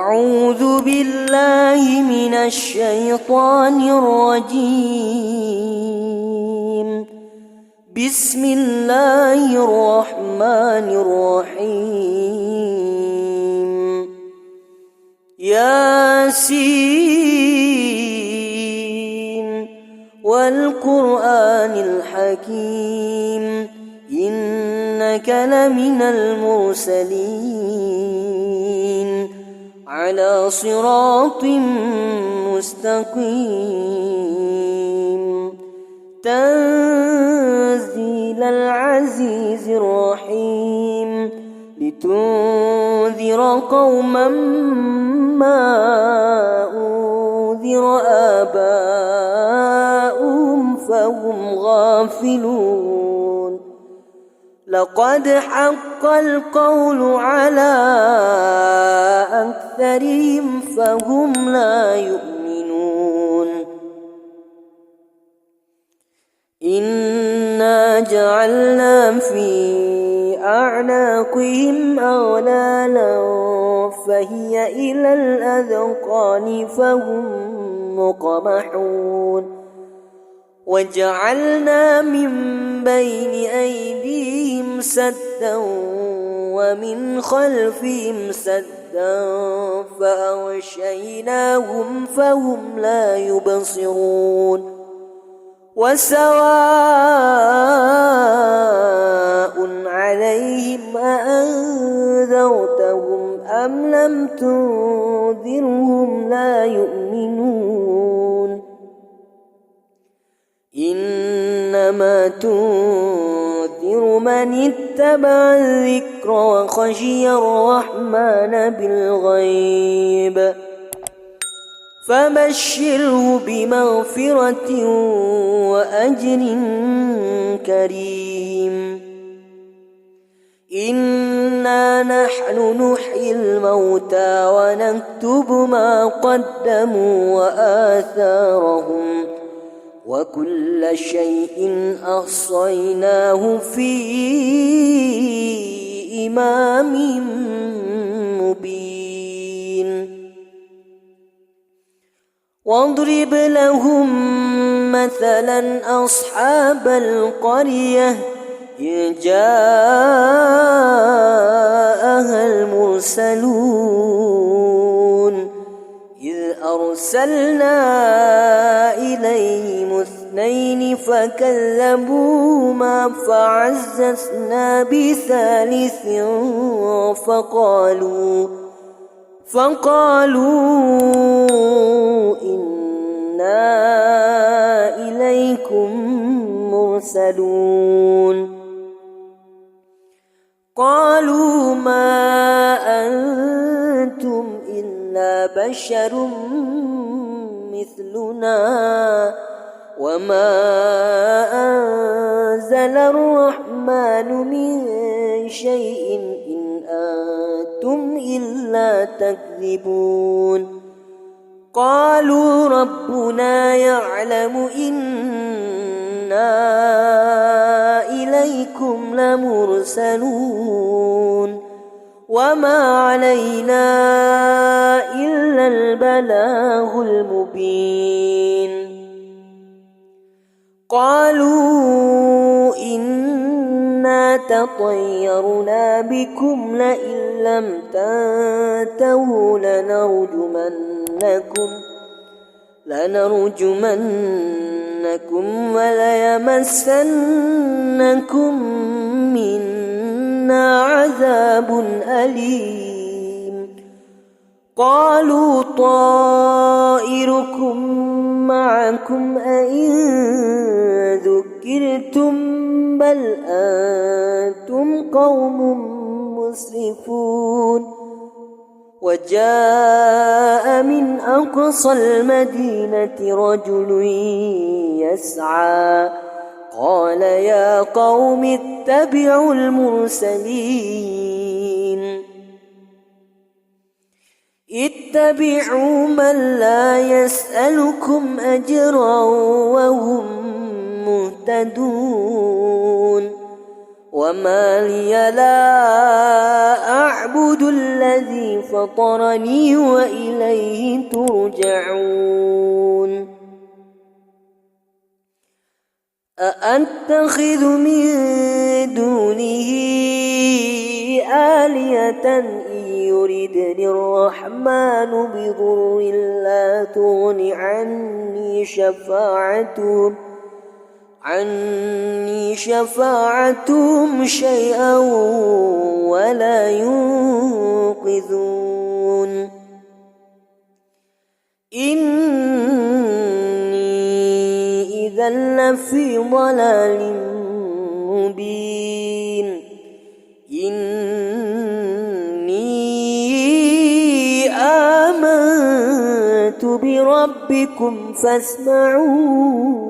أعوذ بالله من الشيطان الرجيم. بسم الله الرحمن الرحيم. ياسين والقرآن الحكيم إنك لمن المرسلين على صراط مستقيم تنزيل العزيز الرحيم لتنذر قوما ما أنذر آباؤهم فهم غافلون. لقد حق القول على أكثرهم فهم لا يؤمنون. إنا جعلنا في أعناقهم أغلالا فهي إلى الأذقان فهم مقمحون. وجعلنا من بين أيديهم سدا ومن خلفهم سدا فأغشيناهم فهم لا يبصرون. وسواء عليهم أأنذرتهم أم لم تنذرهم لا يؤمنون. إنما تنذر من اتبع الذكر وخشي الرحمن بالغيب فبشره بمغفرة وأجر كريم. إنا نحن نحيي الموتى ونكتب ما قدموا وآثارهم وكل شيء أحصيناه في إمام مبين. واضرب لهم مثلا أصحاب القرية إذ جاءها المرسلون إذ أرسلنا إليهم اثنين فكذبوهما فعززنا بثالث فقالوا إنا إليكم مرسلون. قالوا ما أنتم إلا بشر مثلنا وما أنزل الرحمن من شيء إن أنتم إلا تكذبون. قالوا ربنا يعلم إنا إليكم لمرسلون وما علينا إلا البلاغ المبين. قالوا إنا تطيرنا بكم لئن لم تنتهوا لنرجمنكم وليمسنكم منا عذاب أليم. قالوا طائركم معكم أئن ذكرتم بل أنتم قوم مسرفون. وجاء من أقصى المدينة رجل يسعى قال يا قوم اتبعوا المرسلين اتبعوا من لا يسألكم أجرا وهم مهتدون. وما لي لا أعبد الذي فطرني وإليه ترجعون أأتخذ من دونه آلهة إن يردني الرحمن بضر لا تغن عني شفاعتهم شيئا ولا ينقذون إني إذا لفي ضلال مبين إني آمنت بربكم فاسمعون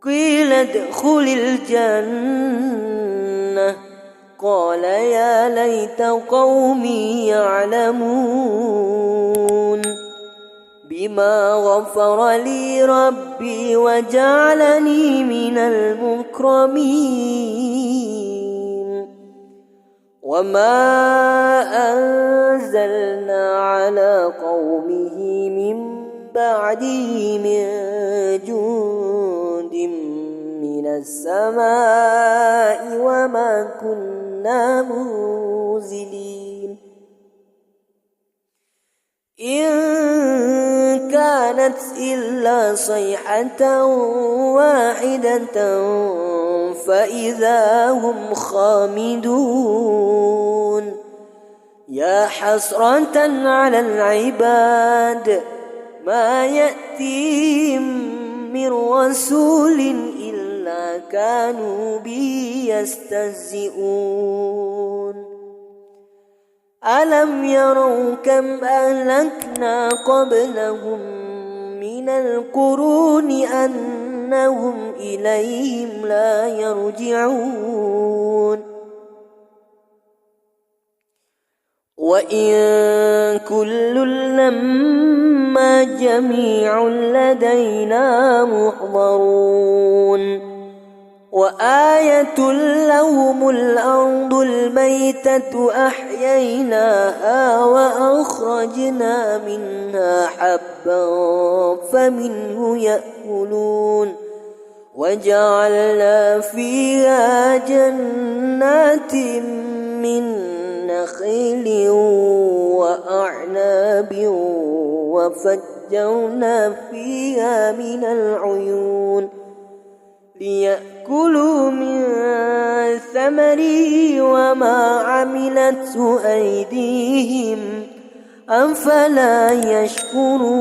قيل ادخل الجنة قال يا ليت قومي يعلمون بما غفر لي ربي وجعلني من المكرمين وما أنزلنا على قومه من بعده من جند من السماء وما كنا منزلين إن كانت إلا صيحة واحدة فإذا هم خامدون يا حسرة على العباد ما يأتيهم من رسول إلا كانوا به يستهزئون ألم يروا كم أهلكنا قبلهم من القرون أنهم إليهم لا يرجعون وإن كل لما جميع لدينا محضرون وآية لهم الأرض الميتة أحييناها وأخرجنا منها حبا فمنه يأكلون وجعلنا فيها جنات من نخيل وأعناب وفجرنا فيها من العيون ليأكلوا من ثمره وما عملته أيديهم أفلا يشكرون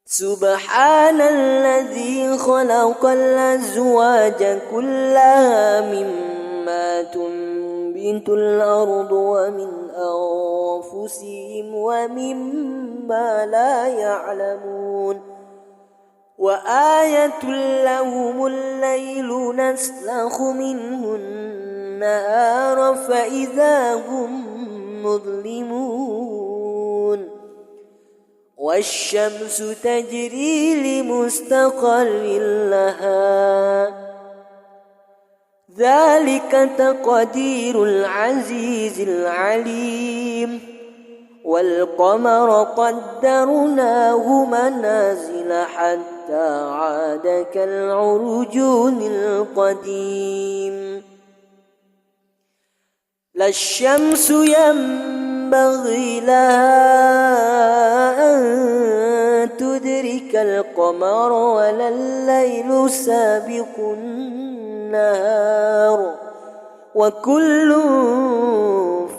سبحان الذي خلق الأزواج كلها مما تنبت الأرض ومن أنفسهم ومما لا يعلمون وآية لهم الليل نسلخ منه النهار فإذا هم مظلمون والشمس تجري لمستقر لها ذلك تقدير العزيز العليم والقمر قدرناه منازل حتى عاد كالعرجون القديم لا الشمس ينبغي لها أن تدرك القمر ولا الليل سابق النهار وكل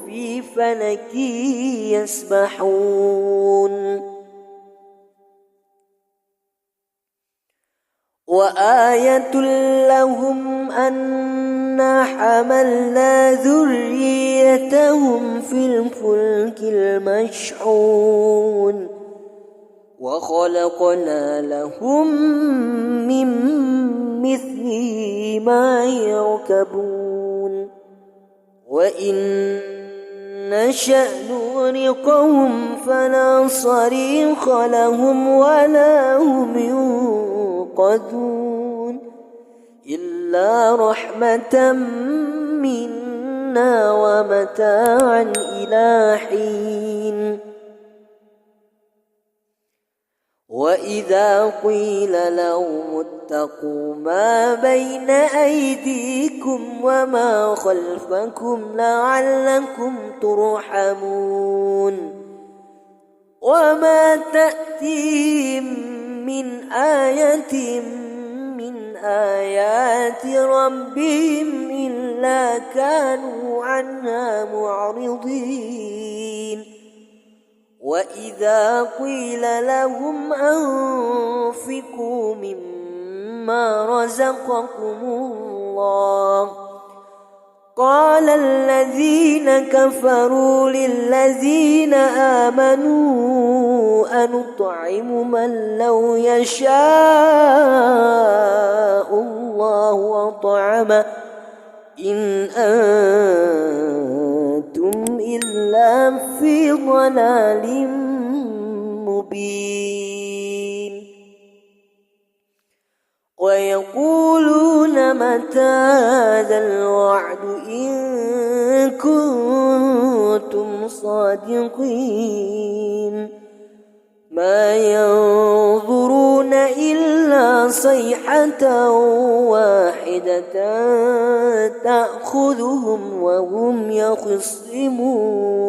في فلك يسبحون وآية لهم أنا حملنا ذريتهم في الفلك المشحون وخلقنا لهم من مثله ما يركبون وإن نشأ نغرقهم فلا صريخ لهم ولا هم ينقذون إلا رحمة منا ومتاعا إلى حين وإذا قيل لهم اتقوا ما بين أيديكم وما خلفكم لعلكم ترحمون وما تأتيهم من آية من آيات ربهم إلا كانوا عنها معرضين وإذا قيل لهم أنفقوا مما رزقكم الله قال الذين كفروا للذين آمنوا أنطعم من لو يشاء الله أطعمه إن أنتم إلا في ضلال مبين ويقولون متى هذا الوعد إن كنتم صادقين ما ينظرون إلا صيحة واحدة تأخذهم وهم يخصمون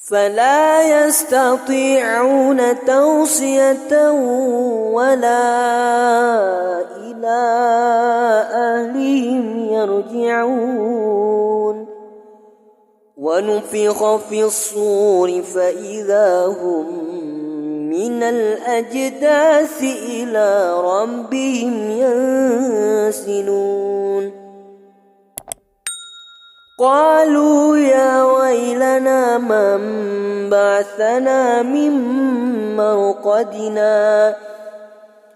فلا يستطيعون توصية ولا إلى أهلهم يرجعون ونفخ في الصور فإذا هم من الأجداث إلى ربهم ينسلون قالوا يا ويلنا من بعثنا من مرقدنا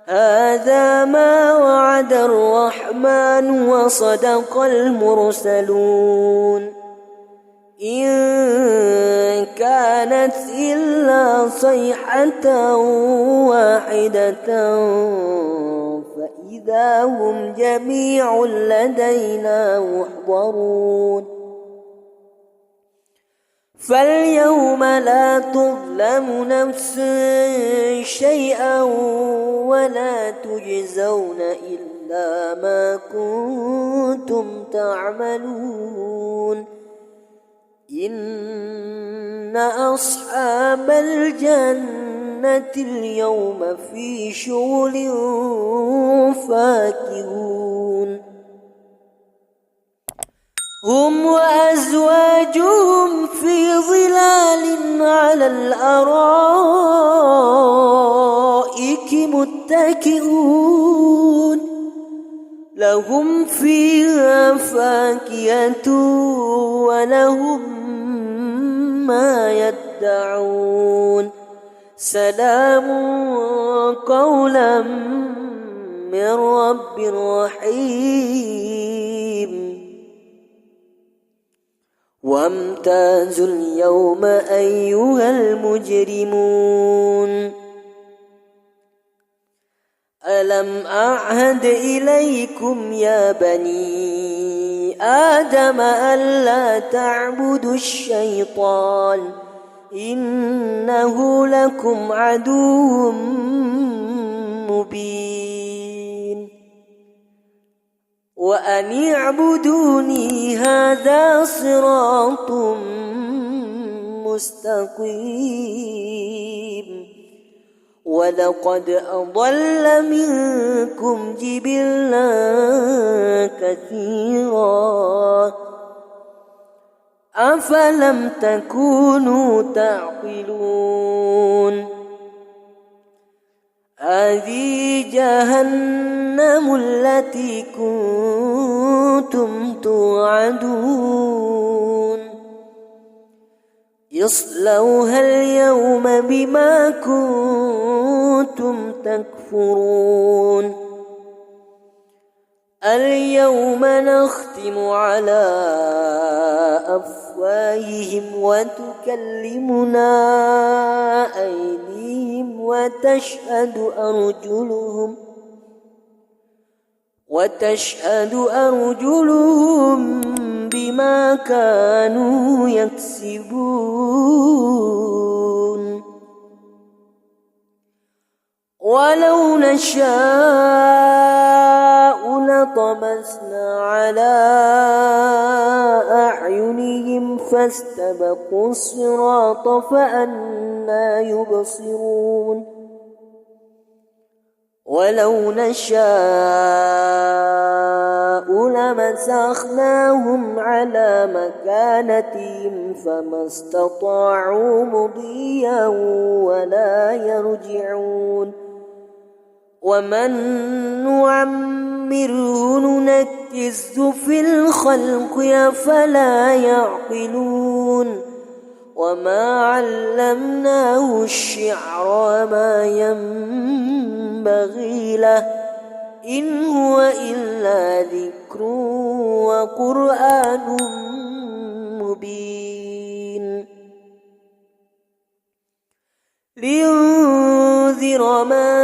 هذا ما وعد الرحمن وصدق المرسلون إن كانت إلا صيحة واحدة فإذا هم جميع لدينا محضرون فاليوم لا تظلم نفس شيئا ولا تجزون إلا ما كنتم تعملون إن أصحاب الجنة اليوم في شغل فاكهون هم وأزواجهم في ظلال على الأرائك متكئون لهم فيها فاكهة ولهم ما يدعون سلام قولا من رب رحيم وامتازوا اليوم أيها المجرمون ألم أعهد إليكم يا بني آدم ألا تعبدوا الشيطان إنه لكم عدو مبين وأن اعبدوني هذا صراط مستقيم ولقد أضل منكم جبلا كثيرا أفلم تكونوا تعقلون هذه جهنم التي كنتم توعدون اصلوها اليوم بما كنتم تكفرون اليوم نختم على أفواههم وتكلمنا أيديهم وتشهد أرجلهم بما كانوا يكسبون ولو نشاء لطمسنا على أعينهم فاستبقوا الصراط فأنى يبصرون ولو نشاء لمسخناهم على مكانتهم فما استطاعوا مضيا ولا يرجعون ومن نعمره ننكسه في الخلق أفلا يعقلون وما علمناه الشعر وما ينبغي له إن هو إلا ذكر وقرآن مبين لينذر من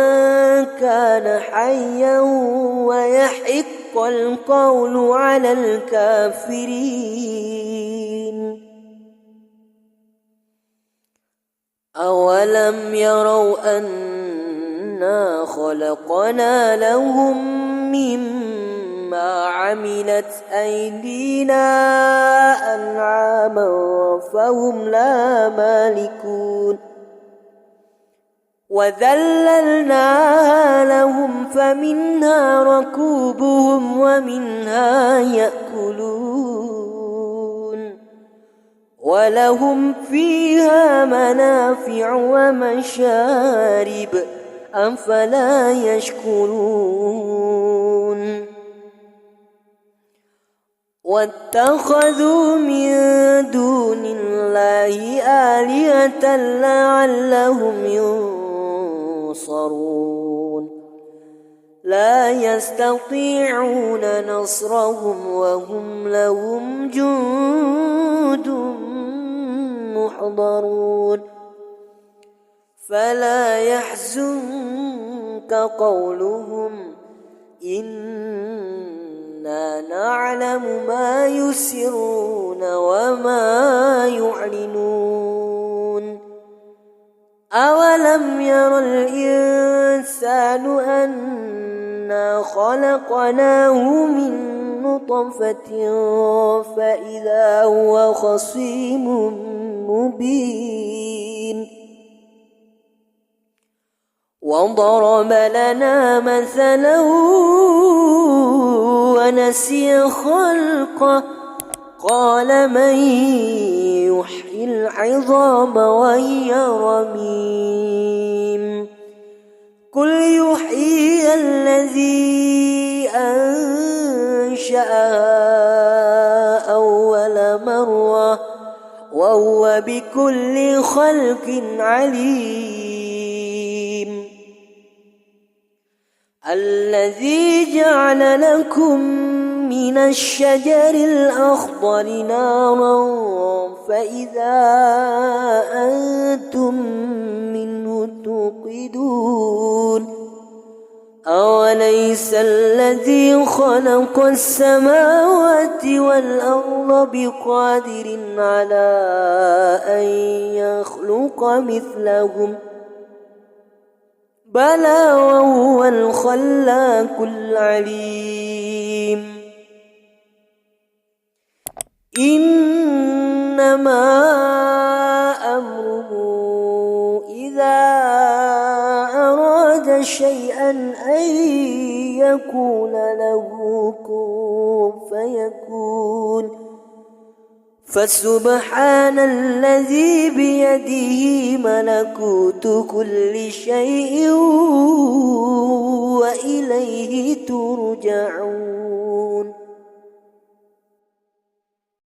كان حيا ويحق القول على الكافرين أولم يروا أنا خلقنا لهم مما عملت أيدينا أنعاما فهم لا مالكون وذللناها لهم فمنها ركوبهم ومنها يأكلون ولهم فيها منافع ومشارب أفلا يشكرون واتخذوا من دون الله آلهة لعلهم ينصرون لا يستطيعون نصرهم وهم لهم جند محضرون فلا يحزنك قولهم إنا نعلم ما يسرون وما يعلنون أولم ير الإنسان أنا خلقناه من نطفة فإذا هو خصيم مبين وضرب لنا مثلا ونسي خلقه قال من يحيي العظام وهي رميم قل يحيي الذي أنشأها أول مرة وهو بكل خلق عليم الذي جعل لكم من الشجر الأخضر نارا فإذا أنتم منه توقدون أوليس الذي خلق السماوات والأرض بقادر على أن يخلق مثلهم بلى وهو الخلاق العليم إنما أمره إذا أراد شيئا أن يكون له كن فيكون فسبحان الذي بيده ملكوت كل شيء وإليه ترجعون